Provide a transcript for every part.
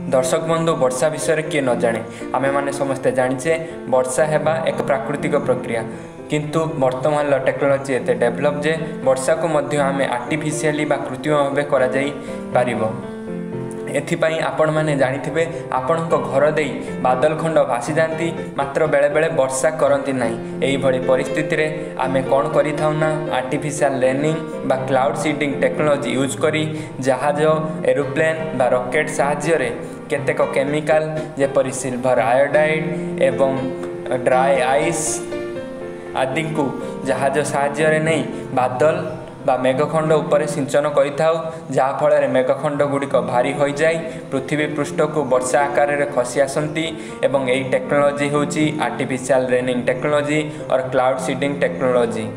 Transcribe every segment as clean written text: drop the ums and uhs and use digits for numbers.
दर्शक बंधु वर्षा विषय किए न जाने आमे माने समस्ते जानिचे वर्षा हेबा एक प्राकृतिक प्रक्रिया किंतु वर्तमान टेक्नोलोजी एते डेवलप जे वर्षा को मध्य आमे आर्टिफिशियली बा कृत्रिम भाव करा जाई पारिबो। एथिपाई आपण माने जानिथिबे आपणक घर देई बादल खंड भासी जाती मात्र बेले बेले वर्षा करती नाही। एही भली परिस्थिति रे आमे कोन करि थाउ ना आर्टिफिशियल लर्निंग बा क्लाउड सीडिंग टेक्नोलोजी यूज करी जहाज एरोप्लेन बा रॉकेट सहाय्य रे केतेक केमिकल जेपरि सिल्वर आयोडाइड एवं ड्राई आइस आदि को जहाज सहाय्य रे नहीं बादल बा मेघखंड उपरे सिंचन करिथाउ जहाँफल मेघखंड गुड़िक भारी हो जाए पृथ्वी पृष्ठ को वर्षा आकार में खसी आसती एवं यही टेक्नोलोजी होची आर्टिफिशियल रेनिंग टेक्नोलोजी और क्लाउड सीडिंग टेक्नोलोजी।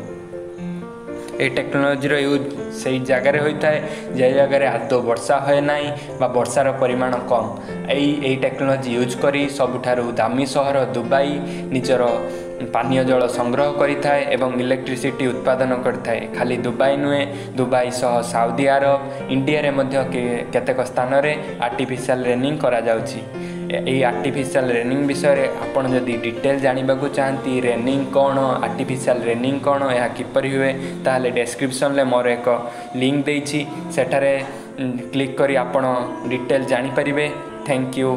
ये टेक्नोलोजी यूज से जगार होता है जे जगह आदौ वर्षा हुए ना बा वर्षार परिमाण कम यही टेक्नोलोजी यूज करी सबुठारु दामी सहर दुबई निजर पानीय जल संग्रह करिथाए एवं इलेक्ट्रिसिटी उत्पादन करथाए। खाली दुबई नुहे दुबई सह साउदी अरब इंडिया रे मध्य केतेक स्थान रे आर्टिफिशियल रेनिंग करा जाउची। यही आर्टिफिशियल रेनिंग विषय रे आपण जदि डिटेल जानिबा को चाहती रेनिंग कौन आर्टिफिशियल रेनिंग कौन या किपरि हुए ताले डिस्क्रिप्शन ले मोर एक लिंक देइछि सेठारे क्लिक करी आपण डिटेल जानि परिबे। Thank you.